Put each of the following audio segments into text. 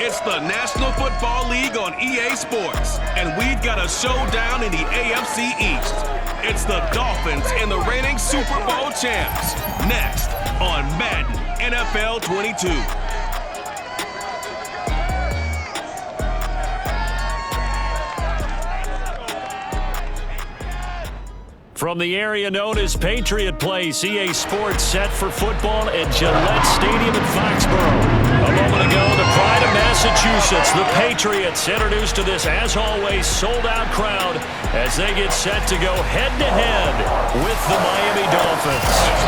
It's the National Football League on EA Sports, and we've got a showdown in the AFC East. It's the Dolphins and the reigning Super Bowl champs. Next on Madden NFL 22. From the area known as Patriot Place, EA Sports set for football at Gillette Stadium in Foxborough. A moment ago, the pride of Massachusetts, the Patriots, introduced to this, as always, sold-out crowd as they get set to go head-to-head with the Miami Dolphins.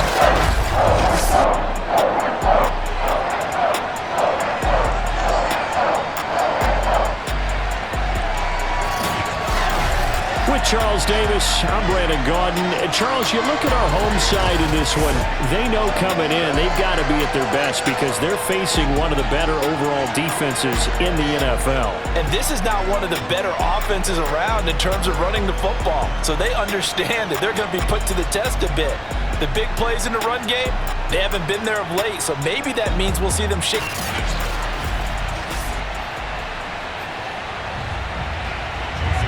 With Charles Davis, I'm Brandon Gaudin. And Charles, you look at our home side in this one. They know coming in they've got to be at their best because they're facing one of the better overall defenses in the NFL. And this is not one of the better offenses around in terms of running the football. So they understand that they're going to be put to the test a bit. The big plays in the run game, they haven't been there of late. So maybe that means we'll see them shake.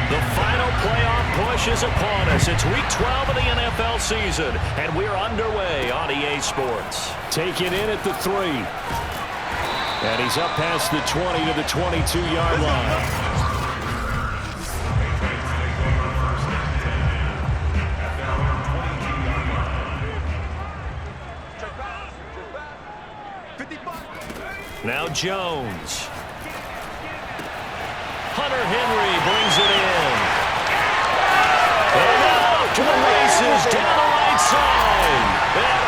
The final playoff push is upon us. It's Week 12 of the NFL season, and we're underway on EA Sports. Taken in at the 3. And he's up past the 20 to the 22-yard line. Now Jones. Hunter Henry brings it in. And out to the races down the right side. And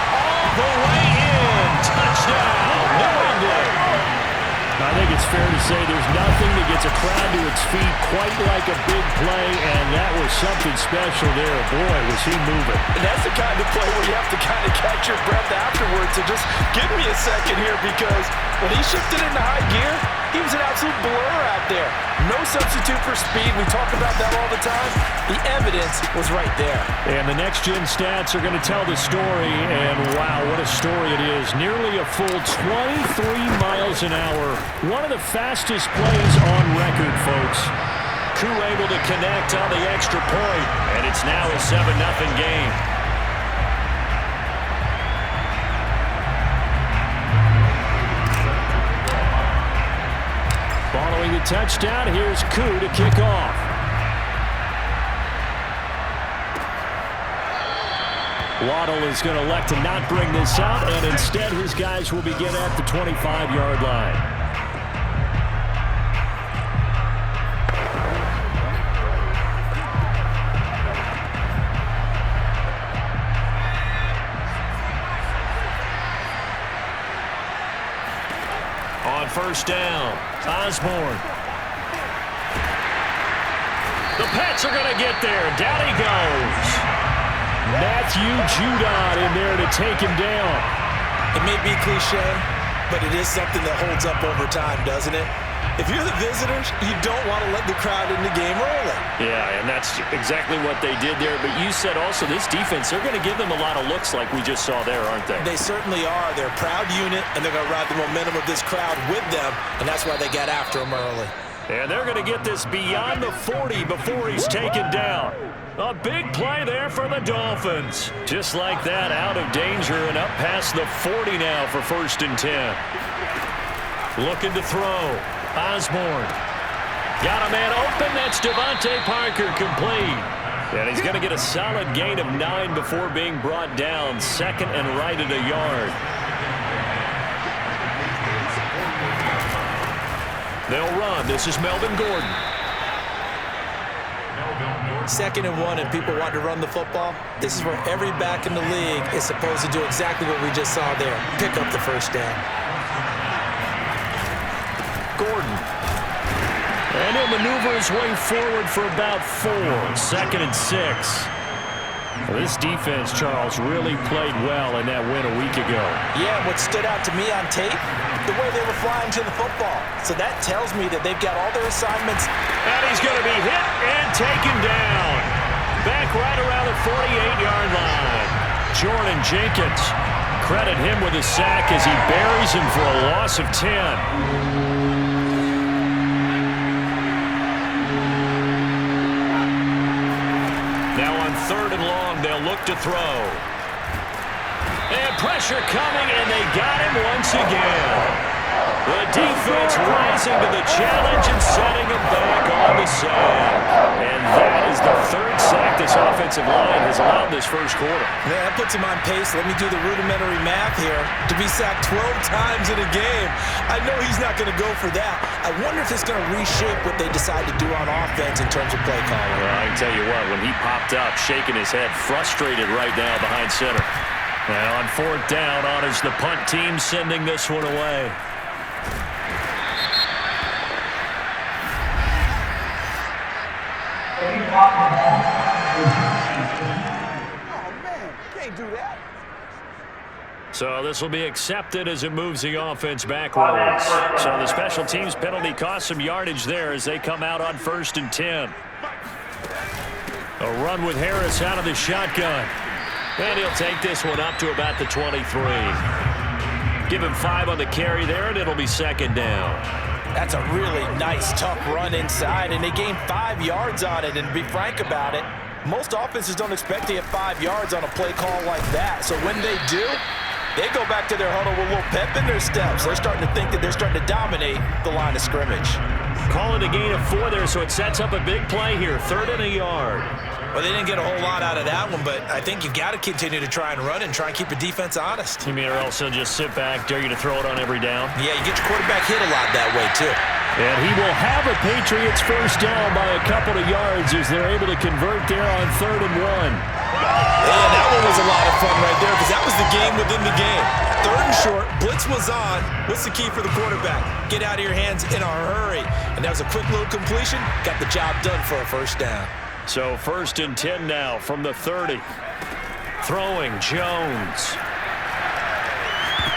all the way in. Touchdown, New England. I think it's fair to say there's nothing that gets a crowd to its feet quite like a big play, and that was something special there. Boy, was he moving. And that's the kind of play where you have to kind of catch your breath afterwards. So just give me a second here because when he shifted into high gear, he was an absolute blur out there. No substitute for speed. We talk about that all the time. The evidence was right there. And the next-gen stats are going to tell the story. And, wow, what a story it is. Nearly a full 23 miles an hour. One of the fastest plays on record, folks. Koo able to connect on the extra point. And it's now a 7-0 game. Following the touchdown, here's Koo to kick off. Waddle is going to elect to not bring this out, and instead his guys will begin at the 25-yard line. On first down, Osborne. The Pats are going to get there. Down he goes. Matthew Judon in there to take him down. It may be cliche, but it is something that holds up over time, doesn't it? If you're the visitors, you don't want to let the crowd in the game early. Yeah, and that's exactly what they did there. But you said also this defense, they're going to give them a lot of looks like we just saw there, aren't they? They certainly are. They're a proud unit, and they're going to ride the momentum of this crowd with them, and that's why they got after him early. And they're going to get this beyond the 40 before he's taken down. A big play there for the Dolphins. Just like that, out of danger and up past the 40 now for 1st and 10. Looking to throw. Osborne. Got a man open. That's Devontae Parker complete. And he's going to get a solid gain of 9 before being brought down. 2nd and right at a yard. They'll run. This is Melvin Gordon. 2nd and 1 and people want to run the football. This is where every back in the league is supposed to do exactly what we just saw there. Pick up the first down. Gordon. And he'll maneuver his way forward for about 4. 2nd and 6. Well, this defense, Charles, really played well in that win a week ago. Yeah, what stood out to me on tape, the way they were flying to the football. So that tells me that they've got all their assignments. And he's going to be hit and taken down. Back right around the 48-yard line. Jordan Jenkins. Credit him with a sack as he buries him for a loss of 10. They'll look to throw. And pressure coming, and they got him once again. The defense rising to the challenge and setting him back on the sack. And that is the third sack this offensive line has allowed this first quarter. Man, that puts him on pace. Let me do the rudimentary math here. To be sacked 12 times in a game, I know he's not going to go for that. I wonder if it's going to reshape what they decide to do on offense in terms of play calling. Well, I can tell you what, when he popped up, shaking his head, frustrated right now behind center. And on fourth down, honors the punt team, sending this one away. So this will be accepted as it moves the offense backwards. So the special teams penalty cost some yardage there as they come out on 1st and 10. A run with Harris out of the shotgun. And he'll take this one up to about the 23. Give him 5 on the carry there, and it'll be 2nd down. That's a really nice, tough run inside, and they gained 5 yards on it. And to be frank about it, most offenses don't expect to get 5 yards on a play call like that. So when they do, they go back to their huddle with a little pep in their steps. They're starting to think that they're starting to dominate the line of scrimmage. Calling a gain of 4 there, so it sets up a big play here. 3rd and a yard. Well, they didn't get a whole lot out of that one, but I think you've got to continue to try and run and try and keep the defense honest. You mean or else he'll just sit back, dare you to throw it on every down? Yeah, you get your quarterback hit a lot that way, too. And he will have a Patriots first down by a couple of yards as they're able to convert there on 3rd and 1. And that one was a lot of fun right there because that was the game within the game. 3rd and short, blitz was on. What's the key for the quarterback? Get out of your hands in a hurry. And that was a quick little completion. Got the job done for a first down. So 1st and 10 now from the 30. Throwing Jones.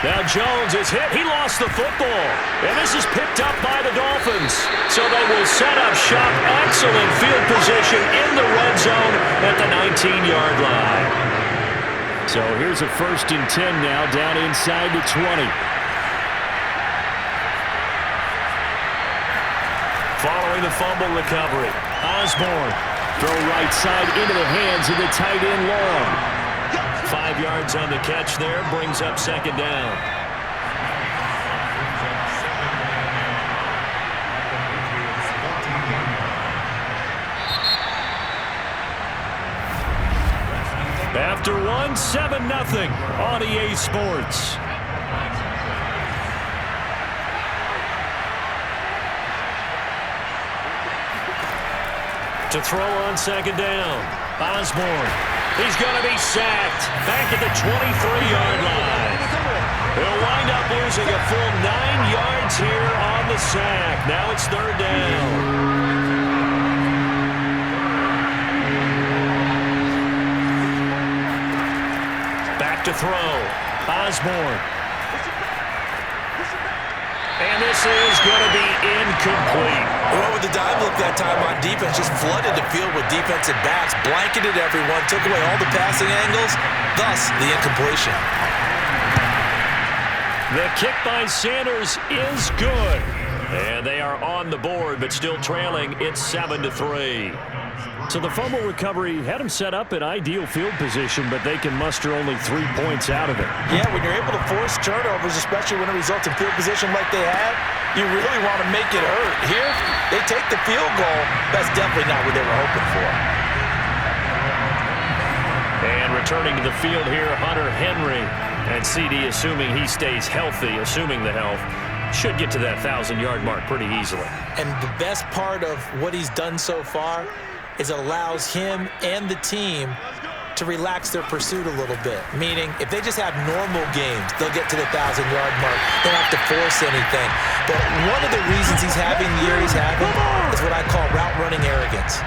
Now Jones is hit. He lost the football. And this is picked up by the Dolphins. So they will set up shop. Excellent field position in the red zone at the 19-yard line. So here's a 1st and 10 now down inside the 20. Following the fumble recovery, Osborne. Throw right side into the hands of the tight end Long. 5 yards on the catch there, brings up 2nd down. After 1, 7-0 on EA Sports. To throw on 2nd down. Osborne. He's going to be sacked. Back at the 23-yard line. He'll wind up losing a full 9 yards here on the sack. Now it's 3rd down. Back to throw. Osborne. And this is going to be incomplete. Well, with the dive look that time on defense, just flooded the field with defensive backs, blanketed everyone, took away all the passing angles, thus the incompletion. The kick by Sanders is good. And they are on the board, but still trailing. It's 7-3. So the fumble recovery had them set up in ideal field position, but they can muster only 3 points out of it. Yeah, when you're able to force turnovers, especially when it results in field position like they had, you really want to make it hurt. Here, they take the field goal. That's definitely not what they were hoping for. And returning to the field here, Hunter Henry. And CD, assuming he stays healthy, assuming the health, should get to that 1,000-yard mark pretty easily. And the best part of what he's done so far is it allows him and the team to relax their pursuit a little bit. Meaning, if they just have normal games, they'll get to the 1,000-yard mark. They don't have to force anything. But one of the reasons he's having the year he's having is what I call route-running arrogance.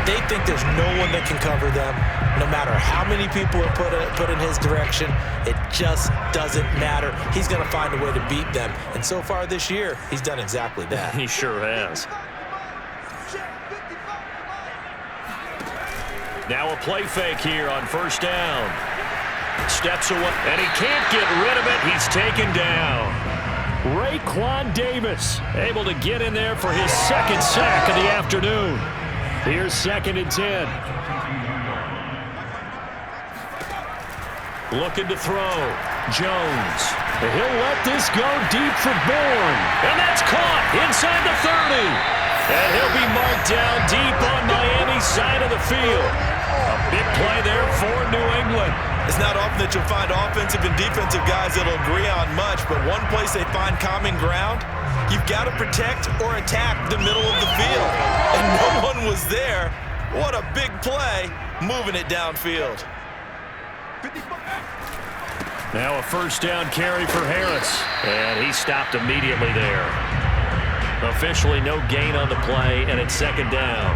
They think there's no one that can cover them. No matter how many people are put in his direction, it just doesn't matter. He's going to find a way to beat them. And so far this year, he's done exactly that. He sure has. Now a play fake here on 1st down. Steps away, and he can't get rid of it. He's taken down. Raekwon Davis able to get in there for his 2nd sack of the afternoon. Here's 2nd and 10. Looking to throw. Jones. He'll let this go deep for Bourne. And that's caught inside the 30. And he'll be marked down deep on Miami's side of the field. A big play there for New England. It's not often that you'll find offensive and defensive guys that'll agree on much, but one place they find common ground, you've got to protect or attack the middle of the field. And no one was there. What a big play, moving it downfield. Now a first down carry for Harris. And he stopped immediately there. Officially no gain on the play, and it's second down.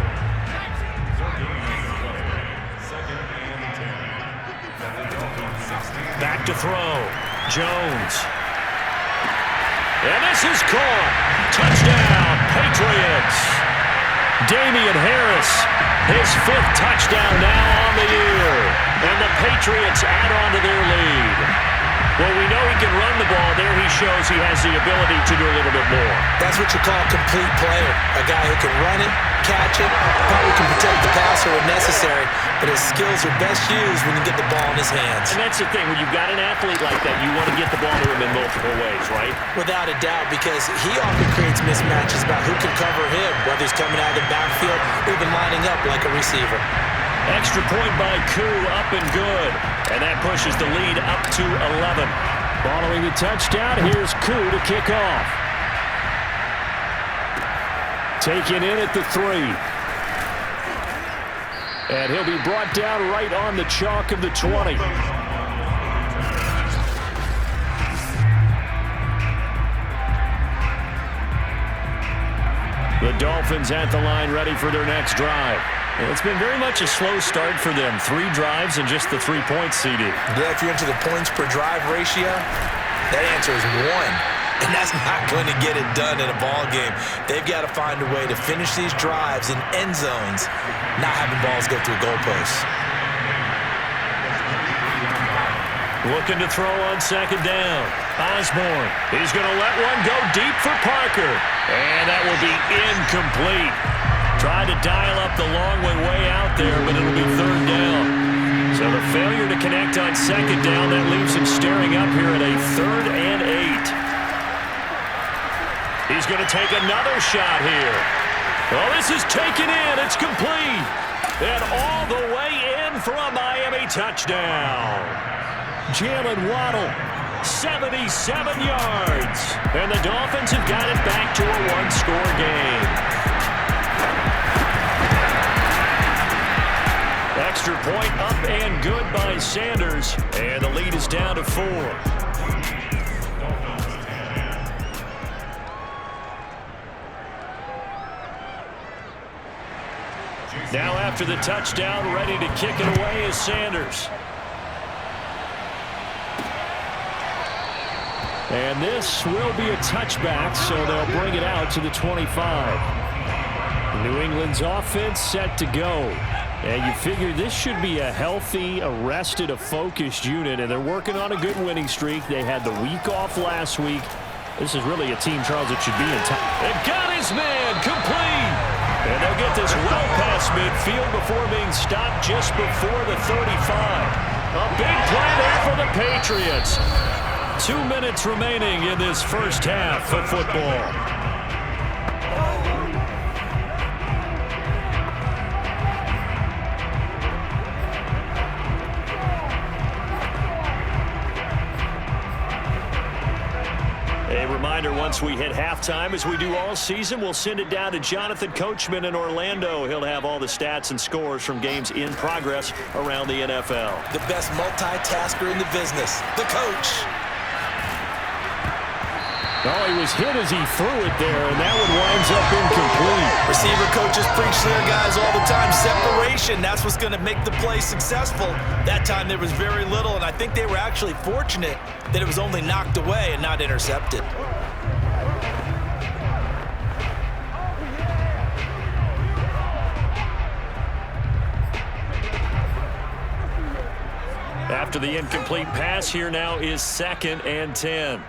Back to throw. Jones. And this is caught. Touchdown, Patriots. Damian Harris, his 5th touchdown now on the year. And the Patriots add on to their lead. Well, we know he can run the ball. There he shows he has the ability to do a little bit more. That's what you call a complete player. A guy who can run it, catch it, probably can protect the passer when necessary, but his skills are best used when you get the ball in his hands. And that's the thing. When you've got an athlete like that, you want to get the ball to him in multiple ways, right? Without a doubt, because he often creates mismatches about who can cover him, whether he's coming out of the backfield or even lining up like a receiver. Extra point by Koo, up and good. And that pushes the lead up to 11. Following the touchdown, here's Koo to kick off. Taken in at the 3. And he'll be brought down right on the chalk of the 20. The Dolphins at the line, ready for their next drive. It's been very much a slow start for them. 3 drives and just the 3 points, CD. Yeah, if you're into the points per drive ratio, that answer is 1. And that's not going to get it done in a ball game. They've got to find a way to finish these drives in end zones, not having balls go through goalposts. Looking to throw on second down. Osborne. He's going to let one go deep for Parker. And that will be incomplete. Tried to dial up the long one way out there, but it'll be third down. So the failure to connect on second down, that leaves him staring up here at a 3rd and 8. He's going to take another shot here. Well, this is taken in. It's complete. And all the way in for a Miami touchdown. Jalen Waddle, 77 yards. And the Dolphins have got it back to a 1-score game. Extra point up and good by Sanders. And the lead is down to 4. Now after the touchdown, ready to kick it away is Sanders. And this will be a touchback, so they'll bring it out to the 25. New England's offense set to go. And you figure this should be a healthy, a focused unit, and they're working on a good winning streak. They had the week off last week. This is really a team, Charles, that should be in time. They've got his man complete. And they'll get this well past midfield before being stopped just before the 35. A big play there for the Patriots. 2 minutes remaining in this first half of football. A reminder, once we hit halftime, as we do all season, we'll send it down to Jonathan Coachman in Orlando. He'll have all the stats and scores from games in progress around the NFL. The best multitasker in the business, the coach. Oh, he was hit as he threw it there, and that one winds up incomplete. Receiver coaches preach to their guys all the time. Separation, that's what's going to make the play successful. That time there was very little, and I think they were actually fortunate that it was only knocked away and not intercepted. After the incomplete pass, here now is 2nd and 10.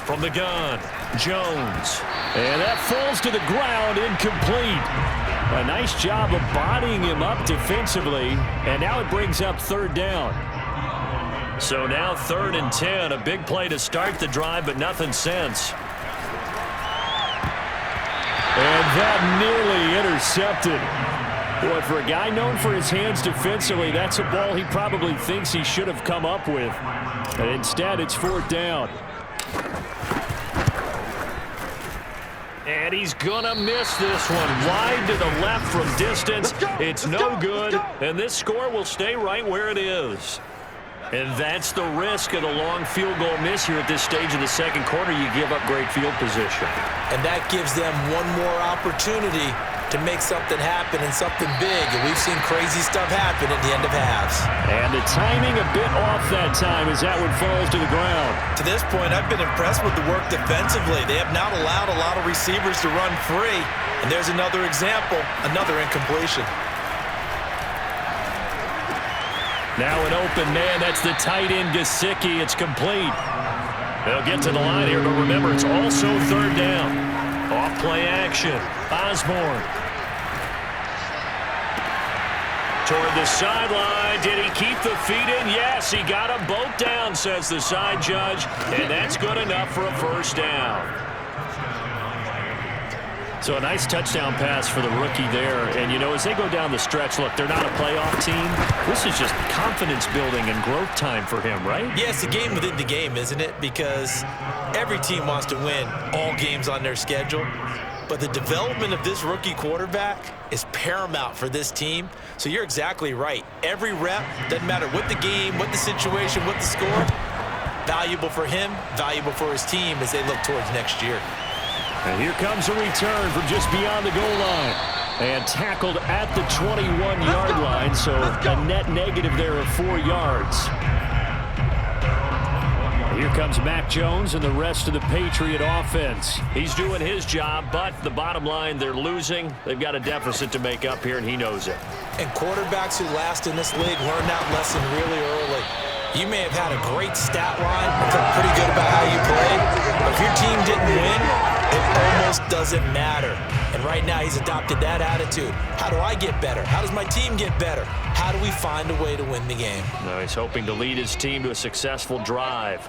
From the gun, Jones. And that falls to the ground, incomplete. A nice job of bodying him up defensively, and now it brings up third down. So now 3rd and 10, a big play to start the drive, but nothing since. And that nearly intercepted. Boy, for a guy known for his hands defensively, that's a ball he probably thinks he should have come up with. And instead, it's 4th down. And he's gonna miss this one. Wide to the left from distance. It's no good, and this score will stay right where it is. And that's the risk of the long field goal miss here at this stage of the second quarter. You give up great field position. And that gives them one more opportunity to make something happen and something big. And we've seen crazy stuff happen at the end of halves. And the timing a bit off that time as that one falls to the ground. To this point, I've been impressed with the work defensively. They have not allowed a lot of receivers to run free. And there's another example, another incompletion. Now an open man. That's the tight end, Gesicki. It's complete. They'll get to the line here, but remember, it's also 3rd down. Off play action. Osborne. Toward the sideline. Did he keep the feet in? Yes, he got them both down, says the side judge. And that's good enough for a 1st down. So a nice touchdown pass for the rookie there. And, you know, as they go down the stretch, look, they're not a playoff team. This is just confidence building and growth time for him, right? Yeah, it's a game within the game, isn't it? Because every team wants to win all games on their schedule. But the development of this rookie quarterback is paramount for this team. So you're exactly right. Every rep, doesn't matter what the game, what the situation, what the score, valuable for him, valuable for his team as they look towards next year. And here comes a return from just beyond the goal line. And tackled at the 21-yard line, so a net negative there of 4 yards. Here comes Mac Jones and the rest of the Patriot offense. He's doing his job, but the bottom line, they're losing. They've got a deficit to make up here, and he knows it. And quarterbacks who last in this league learn that lesson really early. You may have had a great stat line, felt pretty good about how you played, but if your team didn't win, it almost doesn't matter. And right now, he's adopted that attitude. How do I get better? How does my team get better? How do we find a way to win the game? Now he's hoping to lead his team to a successful drive.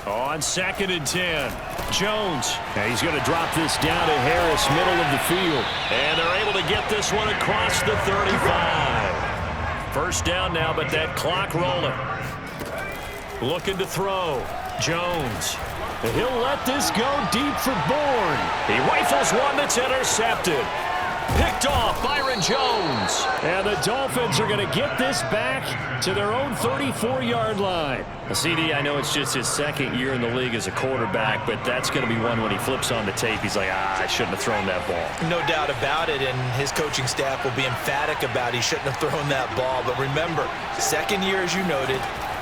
On 2nd and 10, Jones. Now he's going to drop this down to Harris, middle of the field. And they're able to get this one across the 35. 1st down now, but that clock rolling. Looking to throw. Jones. He'll let this go deep for Bourne. He rifles one that's intercepted. Picked off Byron Jones. And the Dolphins are going to get this back to their own 34-yard line. CD, I know it's just his 2nd year in the league as a quarterback, but that's going to be one when he flips on the tape. He's like, I shouldn't have thrown that ball. No doubt about it, and his coaching staff will be emphatic about he shouldn't have thrown that ball. But remember, 2nd year, as you noted,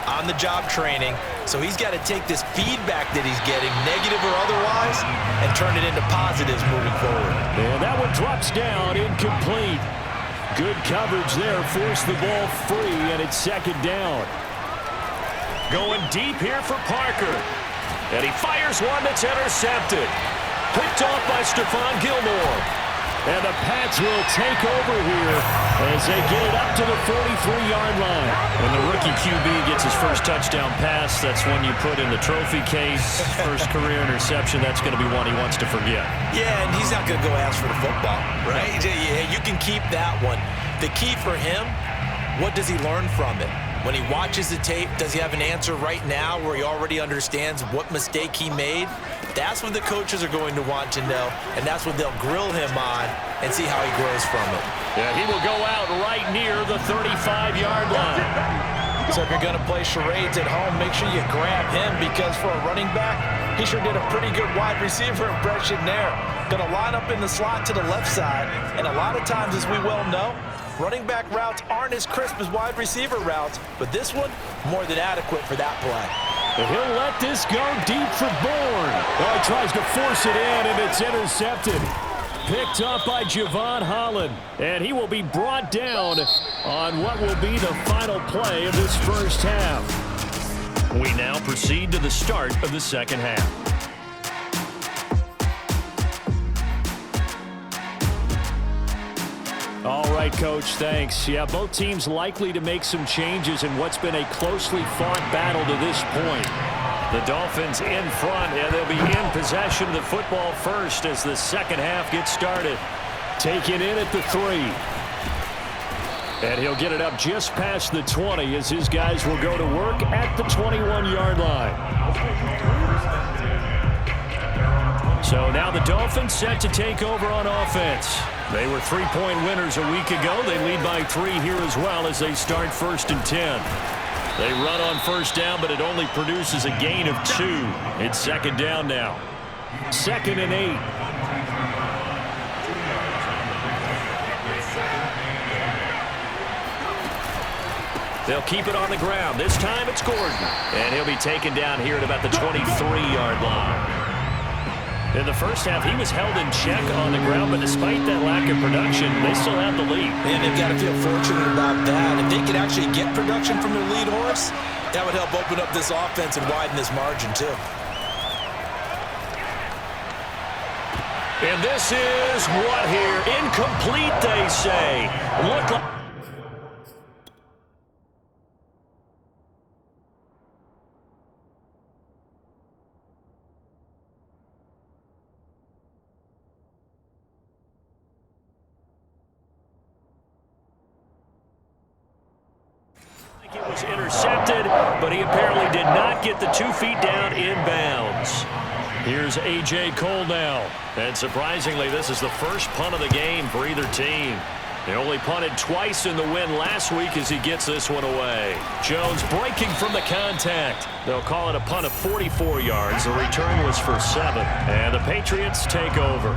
on-the-job training, so he's got to take this feedback that he's getting, negative or otherwise, and turn it into positives moving forward. And that one drops down, incomplete. Good coverage there, forced the ball free, and it's 2nd down. Going deep here for Parker. And he fires one that's intercepted. Picked off by Stephon Gilmore. And the Pats will take over here as they get it up to the 43-yard line. When the rookie QB gets his first touchdown pass, that's one you put in the trophy case. First career interception, that's going to be one he wants to forget. Yeah, and he's not going to go ask for the football, right? Yeah, you can keep that one. The key for him, what does he learn from it? When he watches the tape, does he have an answer right now where he already understands what mistake he made? That's what the coaches are going to want to know, and that's what they'll grill him on and see how he grows from it. Yeah, he will go out right near the 35-yard line. So if you're going to play charades at home, make sure you grab him, because for a running back, he sure did a pretty good wide receiver impression there. Going to line up in the slot to the left side, and a lot of times, as we well know, running back routes aren't as crisp as wide receiver routes, but this one, more than adequate for that play. And he'll let this go deep for Bourne. Oh, he tries to force it in, and it's intercepted. Picked up by Javon Holland. And he will be brought down on what will be the final play of this first half. We now proceed to the start of the second half. right, Coach. Thanks. Yeah, both teams likely to make some changes in what's been a closely fought battle to this point. The Dolphins in front, and they'll be in possession of the football first as the second half gets started. Taken in at the 3. And he'll get it up just past the 20 as his guys will go to work at the 21-yard line. So now the Dolphins set to take over on offense. They were 3-point winners a week ago. They lead by 3 here as well as they start 1st and 10. They run on first down, but it only produces a gain of 2. It's second down now. 2nd and 8. They'll keep it on the ground. This time it's Gordon. And he'll be taken down here at about the 23-yard line. In the first half, he was held in check on the ground, but despite that lack of production, they still have the lead. And they've got to feel fortunate about that. If they could actually get production from their lead horse, that would help open up this offense and widen this margin, too. And this is what here? Incomplete, they say. Look like... It was intercepted, but he apparently did not get the 2 feet down in bounds. Here's A.J. Cole now. And surprisingly, this is the first punt of the game for either team. They only punted twice in the win last week as he gets this one away. Jones breaking from the contact. They'll call it a punt of 44 yards. The return was for 7. And the Patriots take over.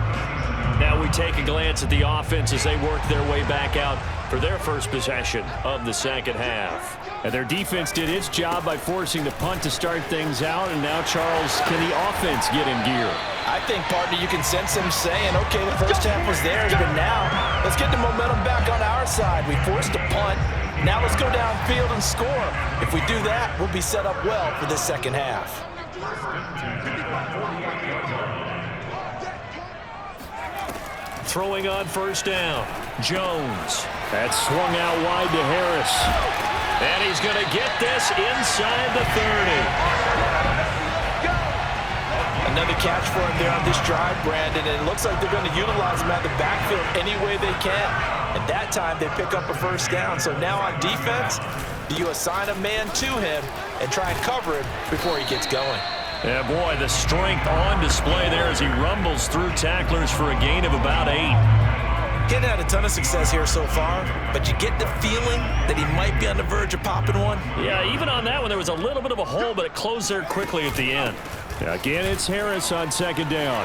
Now we take a glance at the offense as they work their way back out for their first possession of the second half. And their defense did its job by forcing the punt to start things out. And now, Charles, can the offense get in gear? I think, partner, you can sense them saying, okay, the first half was theirs, but now let's get the momentum back on our side. We forced a punt. Now let's go downfield and score. If we do that, we'll be set up well for this second half. Throwing on first down. Jones. That swung out wide to Harris. And he's going to get this inside the 30. Another catch for him there on this drive, Brandon. And it looks like they're going to utilize him out of the backfield any way they can. At that time, they pick up a first down. So now on defense, do you assign a man to him and try and cover him before he gets going? Yeah, boy, the strength on display there as he rumbles through tacklers for a gain of about 8. Getting had a ton of success here so far, but you get the feeling that he might be on the verge of popping one. Yeah, even on that one, there was a little bit of a hole, but it closed there quickly at the end. Again, it's Harris on second down.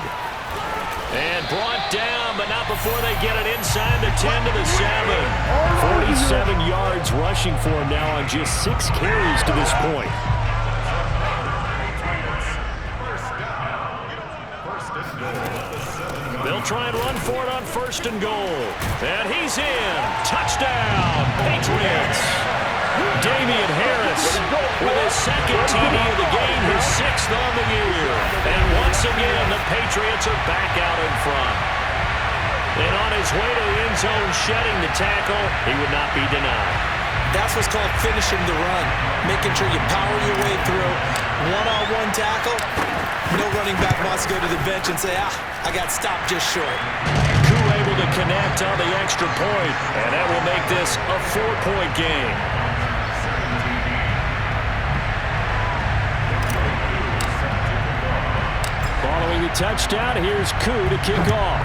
And brought down, but not before they get it inside the 10 to the 7. 47 yards rushing for him now on just 6 carries to this point. They'll try and run for it on first and goal. And he's in. Touchdown, Patriots. Damian Harris with his second TD of the game, his 6th on the year. And once again, the Patriots are back out in front. And on his way to the end zone, shedding the tackle, he would not be denied. That's what's called finishing the run. Making sure you power your way through. One-on-one tackle. No running back wants to go to the bench and say, I got stopped just short. Koo able to connect on the extra point, and that will make this a 4-point game. Following the touchdown, here's Koo to kick off.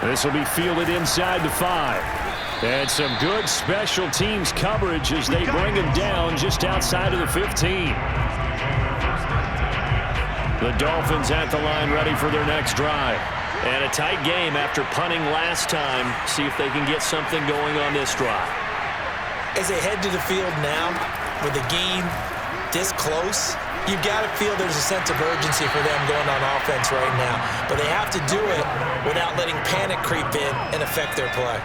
This will be fielded inside the 5. And some good special teams coverage as they bring him down just outside of the 15. The Dolphins at the line ready for their next drive. And a tight game after punting last time. See if they can get something going on this drive. As they head to the field now, with the game this close, you've got to feel there's a sense of urgency for them going on offense right now. But they have to do it without letting panic creep in and affect their play.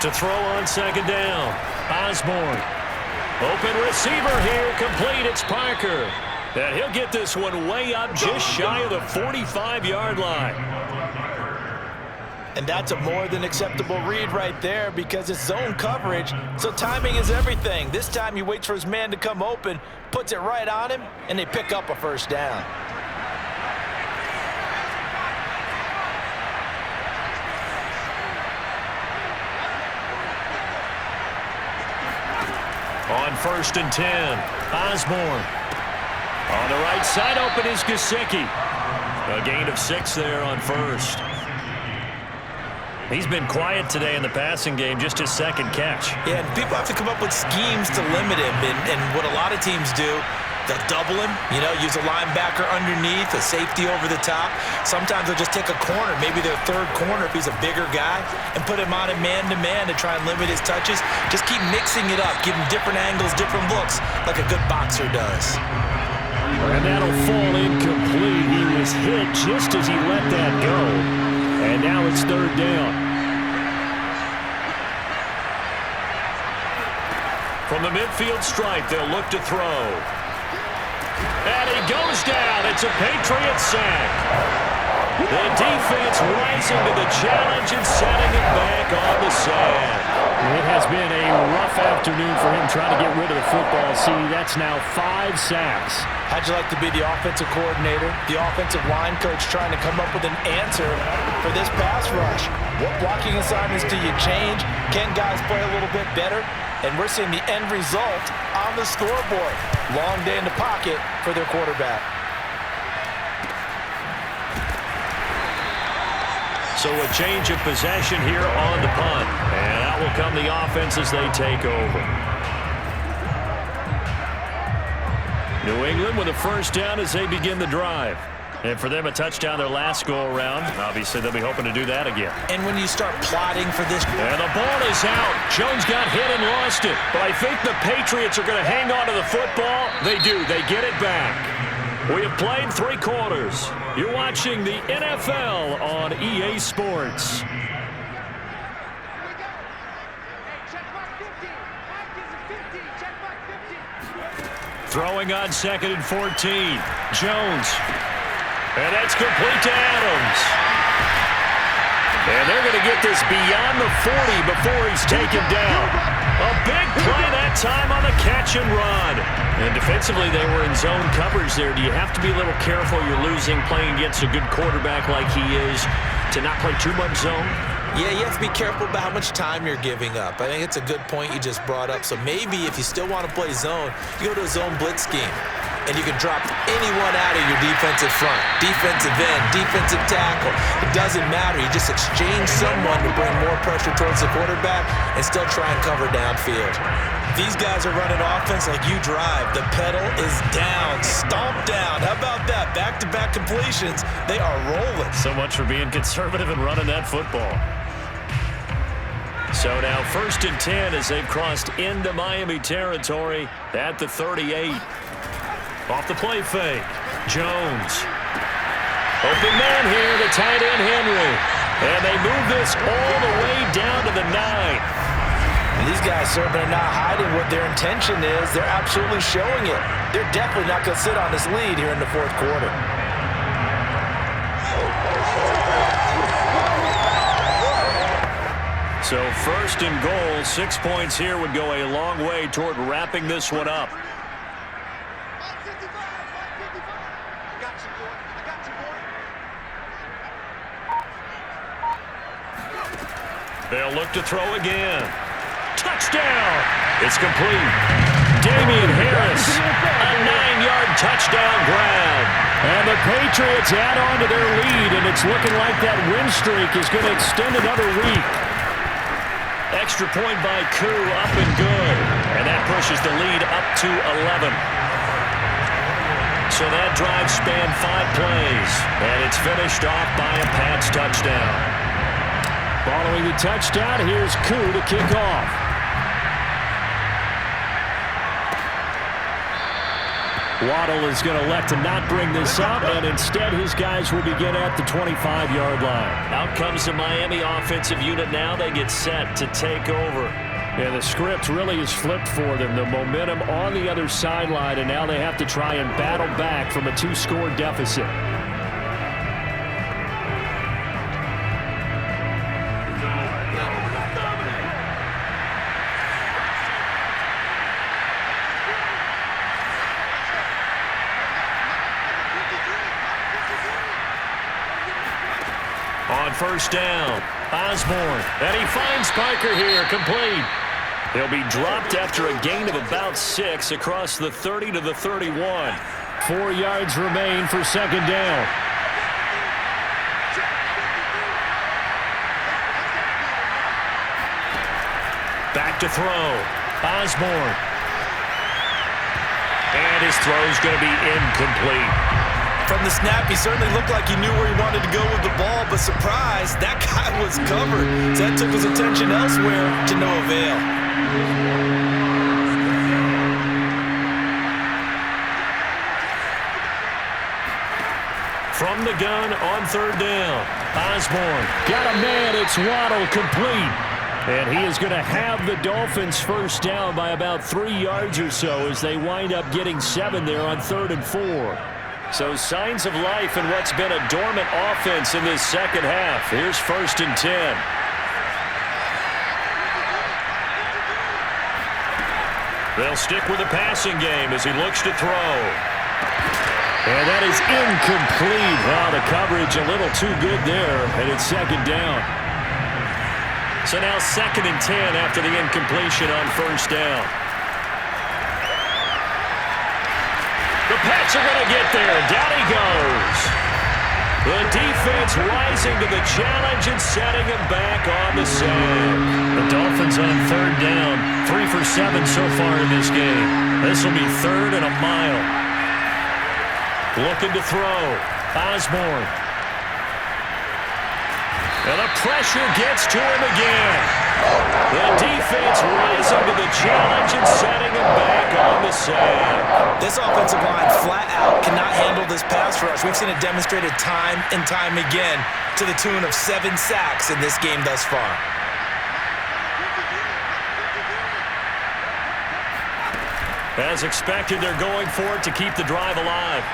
To throw on second down. Osborne. Open receiver here. Complete. It's Parker. And he'll get this one way up just shy of the 45-yard line. And that's a more than acceptable read right there because it's zone coverage, so timing is everything. This time he waits for his man to come open, puts it right on him, and they pick up a first down. On 1st and 10, Osborne. On the right side, open is Gesicki. A gain of 6 there on first. He's been quiet today in the passing game, just his second catch. Yeah, and people have to come up with schemes to limit him, and what a lot of teams do, they'll double him, use a linebacker underneath, a safety over the top. Sometimes they'll just take a corner, maybe their third corner if he's a bigger guy, and put him on a man-to-man to try and limit his touches. Just keep mixing it up, give him different angles, different looks, like a good boxer does. And that'll fall incomplete. He was hit just as he let that go. And now it's 3rd down. From the midfield stripe, they'll look to throw. And he goes down. It's a Patriot sack. The defense rising to the challenge and setting it back on the sand. It has been a rough afternoon for him trying to get rid of the football. See, that's now 5 sacks. How'd you like to be the offensive coordinator, the offensive line coach trying to come up with an answer for this pass rush? What blocking assignments do you change? Can guys play a little bit better? And we're seeing the end result on the scoreboard. Long day in the pocket for their quarterback. So a change of possession here on the punt. And out will come the offense as they take over. New England with a first down as they begin the drive. And for them, a touchdown their last go-around. Obviously, they'll be hoping to do that again. And when you start plotting for this... And the ball is out. Jones got hit and lost it. But I think the Patriots are going to hang on to the football. They do. They get it back. We have played 3 quarters. You're watching the NFL on EA Sports. Throwing on 2nd and 14. Jones. And that's complete to Adams. And they're going to get this beyond the 40 before he's taken down. A big play that time on the catch and run. And defensively, they were in zone coverage there. Do you have to be a little careful? You're losing, playing against a good quarterback like he is, to not play too much zone? Yeah, you have to be careful about how much time you're giving up. I think it's a good point you just brought up. So maybe if you still want to play zone, you go to a zone blitz scheme. And you can drop anyone out of your defensive front, defensive end, defensive tackle. It doesn't matter. You just exchange someone to bring more pressure towards the quarterback and still try and cover downfield. These guys are running offense like you drive. The pedal is down, stomped down. How about that? Back-to-back completions. They are rolling. So much for being conservative and running that football. So now 1st and 10 as they've crossed into Miami territory at the 38. Off the play fake. Jones. Open man here, the tight end Henry. And they move this all the way down to the 9. And these guys certainly are not hiding what their intention is. They're absolutely showing it. They're definitely not going to sit on this lead here in the 4th quarter. So 1st and goal, 6 points here would go a long way toward wrapping this one up. They'll look to throw again. Touchdown! It's complete. Damian Harris, a 9-yard touchdown grab. And the Patriots add on to their lead, and it's looking like that win streak is going to extend another week. Extra point by Koo, up and good. And that pushes the lead up to 11. So that drive spanned 5 plays, and it's finished off by a Pats touchdown. Following the touchdown, here's Koo to kick off. Waddle is going to elect to not bring this up, and instead his guys will begin at the 25-yard line. Out comes the Miami offensive unit now. They get set to take over. And the script really is flipped for them. The momentum on the other sideline, and now they have to try and battle back from a 2-score deficit. On first down, Osborne, and he finds Parker here, complete. He'll be dropped after a gain of about 6 across the 30 to the 31. 4 yards remain for second down. Back to throw, Osborne. And his throw's going to be incomplete. From the snap, he certainly looked like he knew where he wanted to go with the ball, but surprise, that guy was covered. So that took his attention elsewhere to no avail. From the gun on third down, Osborne got a man. It's Waddle, complete. And he is going to have the Dolphins first down by about 3 yards or so as they wind up getting 7 there on 3rd and 4. So signs of life in what's been a dormant offense in this second half. Here's 1st and 10. They'll stick with the passing game as he looks to throw. And that is incomplete. Wow, the coverage a little too good there, and it's second down. So now 2nd and 10 after the incompletion on first down. The Pats are going to get there. Down he goes. The defense rising to the challenge and setting him back on the sack. The Dolphins on third down. 3 for 7 so far in this game. This will be 3rd and a mile. Looking to throw. Osborne. And the pressure gets to him again. The defense rising to the challenge and setting him back on the sack. This offensive line flat out cannot handle this pass rush. We've seen it demonstrated time and time again to the tune of 7 sacks in this game thus far. As expected, they're going for it to keep the drive alive.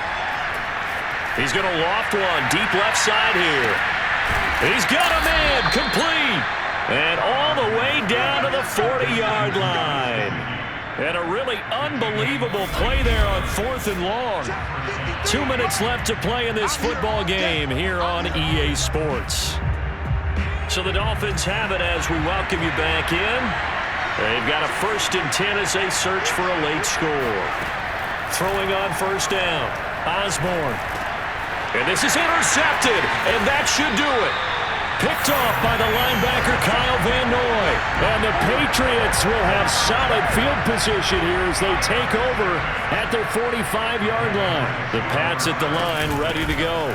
He's going to loft one deep left side here. He's got a man, complete. And all the way down to the 40-yard line. And a really unbelievable play there on 4th and long. 2 minutes left to play in this football game here on EA Sports. So the Dolphins have it as we welcome you back in. They've got a 1st and 10 as they search for a late score. Throwing on first down, Osborne. And this is intercepted, and that should do it. Picked off by the linebacker, Kyle Van Noy. And the Patriots will have solid field position here as they take over at their 45-yard line. The Pats at the line, ready to go.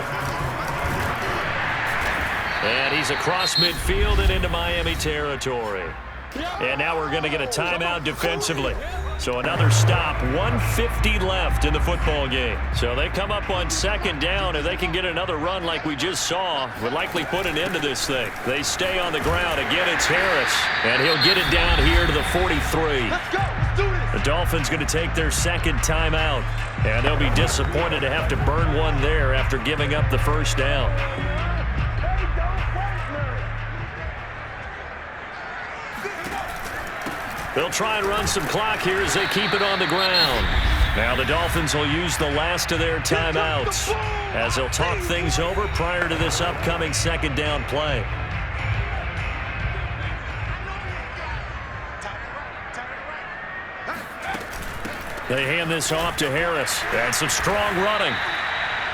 And he's across midfield and into Miami territory. And now we're going to get a timeout defensively. So another stop, 1:50 left in the football game. So they come up on second down. If they can get another run like we just saw, would likely put an end to this thing. They stay on the ground. Again, it's Harris. And he'll get it down here to the 43. The Dolphins going to take their second timeout. And they'll be disappointed to have to burn one there after giving up the first down. They'll try and run some clock here as they keep it on the ground. Now the Dolphins will use the last of their timeouts as they'll talk things over prior to this upcoming second down play. They hand this off to Harris. And some strong running.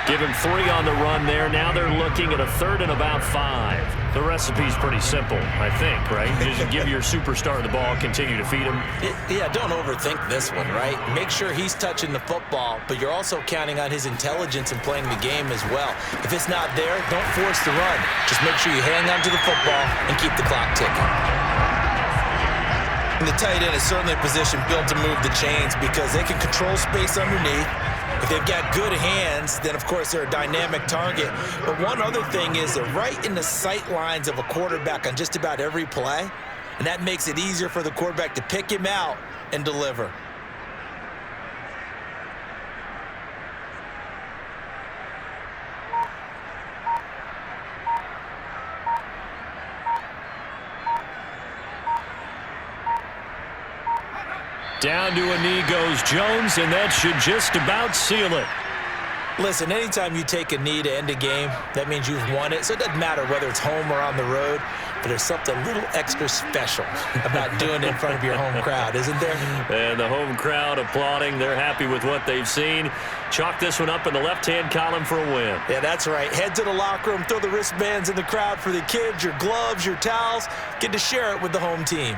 Give him 3 on the run there. Now they're looking at a 3rd and about 5. The recipe's pretty simple, I think, right? Just give your superstar the ball, continue to feed him. Yeah, don't overthink this one, right? Make sure he's touching the football, but you're also counting on his intelligence in playing the game as well. If it's not there, don't force the run. Just make sure you hang on to the football and keep the clock ticking. And the tight end is certainly a position built to move the chains because they can control space underneath. If they've got good hands, then, of course, they're a dynamic target. But one other thing is they're right in the sight lines of a quarterback on just about every play, and that makes it easier for the quarterback to pick him out and deliver. Down to a knee goes Jones, and that should just about seal it. Listen, anytime you take a knee to end a game, that means you've won it. So it doesn't matter whether it's home or on the road, but there's something a little extra special about doing it in front of your home crowd, isn't there? And the home crowd applauding. They're happy with what they've seen. Chalk this one up in the left-hand column for a win. Yeah, that's right. Head to the locker room, throw the wristbands in the crowd for the kids, your gloves, your towels. Get to share it with the home team.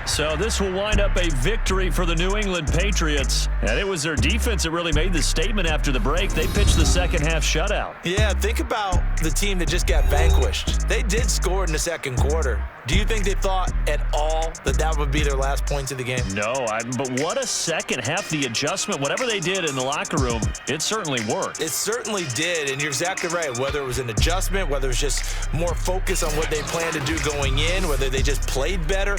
So this will wind up a victory for the New England Patriots. And it was their defense that really made the statement after the break. They pitched the second-half shutout. Yeah, think about the team that just got vanquished. They did score in the second quarter. Do you think they thought at all that that would be their last points of the game? No, but what a second half. The adjustment, whatever they did in the locker room, it certainly worked. It certainly did, and you're exactly right. Whether it was an adjustment, whether it was just more focus on what they planned to do going in, whether they just played better,